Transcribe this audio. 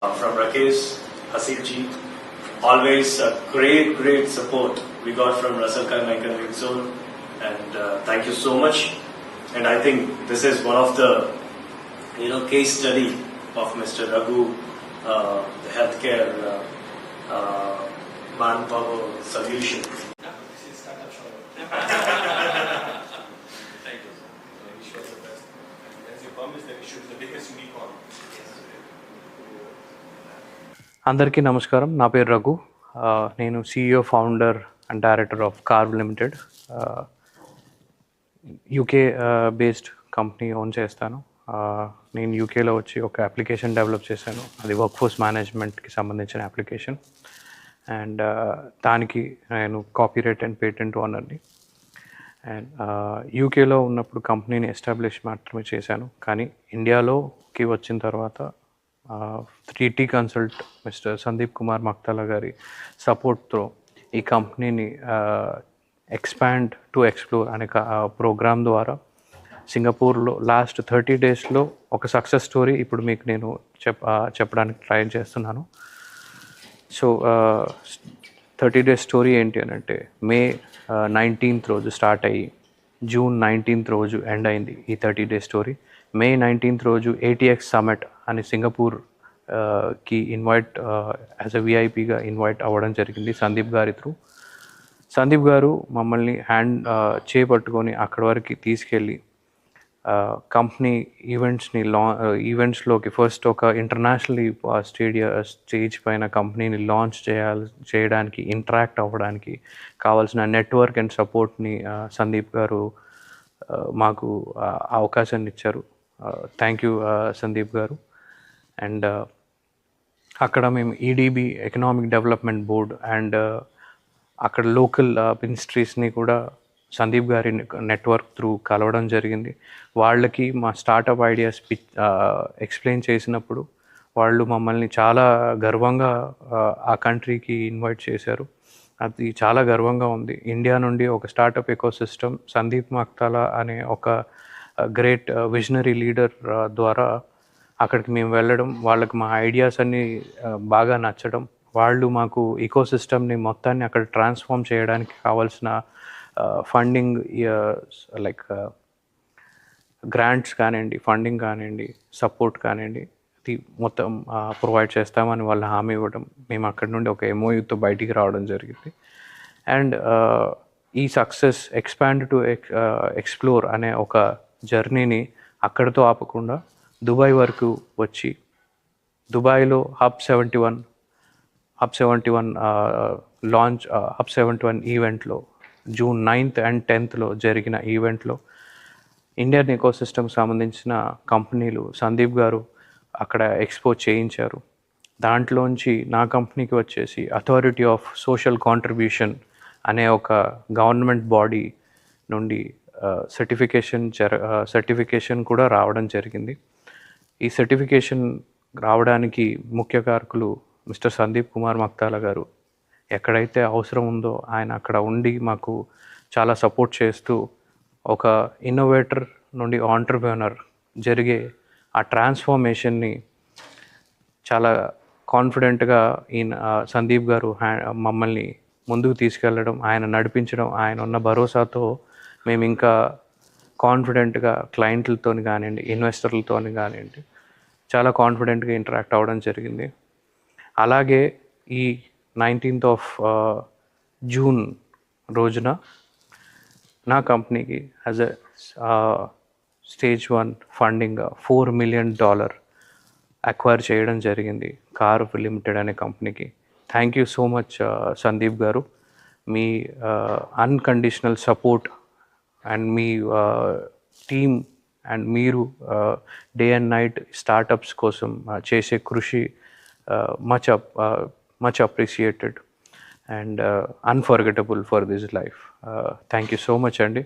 From Rakesh, Hasibji, always a great support we got from Russell Khan Economic Zone, and thank you so much. And I think this is one of the case study of Mr. Raghu, the healthcare manpower solution. This is startup show. Thank you. I wish you all the best. And as you promised, that we should be the biggest unicorn. అందరికీ నమస్కారం. నా పేరు రఘు. నేను CEO, founder and director of carve limited. UK based company own చేస్తాను. నేను యూకేలో వచ్చి ఒక అప్లికేషన్ డెవలప్ చేశాను. అది వర్క్ ఫోర్స్ మేనేజ్మెంట్కి సంబంధించిన అప్లికేషన్. అండ్ దానికి నేను కాపీరైట్ అండ్ పేటెంట్ ఓనర్ని. అండ్ యూకేలో ఉన్నప్పుడు కంపెనీని ఎస్టాబ్లిష్ మాత్రమే చేశాను. కానీ ఇండియాలోకి వచ్చిన తర్వాత 3T consult mister Sandeep Kumar Maktala గారి సపోర్ట్తో ఈ కంపెనీని ఎక్స్పాండ్ టు ఎక్స్ప్లోర్ అనే ప్రోగ్రామ్ ద్వారా సింగపూర్లో లాస్ట్ 30 డేస్లో ఒక సక్సెస్ స్టోరీ ఇప్పుడు మీకు నేను చెప్పడానికి ట్రై చేస్తున్నాను. సో 30 డేస్ స్టోరీ ఏంటి అని అంటే, May 19th రోజు స్టార్ట్ అయ్యి June 19th రోజు ఎండ్ అయింది ఈ 30 డేస్ స్టోరీ. May 19th రోజు ATX సమ్మిట్ అని సింగపూర్కి ఇన్వైట్ యాజ్ అ విఐపిగా ఇన్వైట్ అవ్వడం జరిగింది సందీప్ గారి త్రూ. సందీప్ గారు మమ్మల్ని చేపట్టుకొని అక్కడి వరకు తీసుకెళ్ళి కంపెనీ ఈవెంట్స్లోకి ఫస్ట్ ఒక ఇంటర్నేషనల్ స్టేజ్ పైన కంపెనీని లాంచ్ చేయడానికి ఇంటరాక్ట్ అవ్వడానికి కావాల్సిన నెట్వర్క్ అండ్ సపోర్ట్ని సందీప్ గారు మాకు అవకాశాన్ని ఇచ్చారు. థ్యాంక్ యూ సందీప్ గారు. అండ్ అక్కడ మేము EDB economic development board and అక్కడ లోకల్ మినిస్ట్రీస్ని కూడా సందీప్ గారి నెట్వర్క్ త్రూ కలవడం జరిగింది. వాళ్ళకి మా స్టార్టప్ ఐడియాస్ ఎక్స్ప్లెయిన్ చేసినప్పుడు వాళ్ళు మమ్మల్ని చాలా గర్వంగా ఆ కంట్రీకి ఇన్వైట్ చేశారు. అది చాలా గర్వంగా ఉంది. ఇండియా నుండి ఒక స్టార్టప్ ఎకోసిస్టమ్ సందీప్ మక్తాలా అనే ఒక గ్రేట్ విజనరీ లీడర్ ద్వారా అక్కడికి మేము వెళ్ళడం, వాళ్ళకి మా ఐడియాస్ అన్నీ బాగా నచ్చడం, వాళ్ళు మాకు ఈకోసిస్టమ్ని మొత్తాన్ని అక్కడ ట్రాన్స్ఫార్మ్ చేయడానికి కావాల్సిన ఫండింగ్ లైక్ గ్రాంట్స్ కానివ్వండి, ఫండింగ్ కానివ్వండి, సపోర్ట్ కానివ్వండి, అది మొత్తం ప్రొవైడ్ చేస్తామని వాళ్ళు హామీ ఇవ్వడం, మేము అక్కడి నుండి ఒక MOUతో బయటికి రావడం జరిగింది. అండ్ ఈ సక్సెస్ ఎక్స్పాండ్ టు ఎక్స్ప్లోర్ అనే ఒక జర్నీని అక్కడితో ఆపకుండా దుబాయ్ వరకు వచ్చి దుబాయ్లో హబ్ 71 లాంచ్ హబ్ 71 ఈవెంట్లో June 9th and 10th జరిగిన ఈవెంట్లో ఇండియన్ ఎకోసిస్టమ్కి సంబంధించిన కంపెనీలు సందీప్ గారు అక్కడ ఎక్స్పోజ్ చేయించారు. దాంట్లోంచి నా కంపెనీకి వచ్చేసి అథారిటీ ఆఫ్ సోషల్ కాంట్రిబ్యూషన్ అనే ఒక గవర్నమెంట్ బాడీ నుండి సర్టిఫికేషన్ కూడా రావడం జరిగింది. ఈ సర్టిఫికేషన్ రావడానికి ముఖ్య కారకులు మిస్టర్ సందీప్ కుమార్ మక్తాలా గారు. ఎక్కడైతే అవసరం ఉందో ఆయన అక్కడ ఉండి మాకు చాలా సపోర్ట్ చేస్తూ ఒక ఇన్నోవేటర్ నుండి ఆంటర్ప్రెన్యూర్ జరిగే ఆ ట్రాన్స్ఫార్మేషన్ని చాలా కాన్ఫిడెంట్గా సందీప్ గారు మమ్మల్ని ముందుకు తీసుకెళ్ళడం, ఆయన నడిపించడం, ఆయన ఉన్న భరోసాతో మేము ఇంకా కాన్ఫిడెంట్గా క్లయింట్లతో కానివ్వండి, ఇన్వెస్టర్లతో కానివ్వండి చాలా కాన్ఫిడెంట్గా ఇంటరాక్ట్ అవ్వడం జరిగింది. అలాగే ఈ 19th of June రోజున నా కంపెనీకి as a Stage 1 funding $4 million acquire చేయడం జరిగింది కార్వ్ లిమిటెడ్ అనే కంపెనీకి. Thank you so much Sandeep గారు. మీ అన్కండిషనల్ సపోర్ట్ అండ్ మీ టీమ్ అండ్ మీరు డే అండ్ నైట్ స్టార్టప్స్ కోసం చేసే కృషి much appreciated and unforgettable for this life. Thank you so much అండి.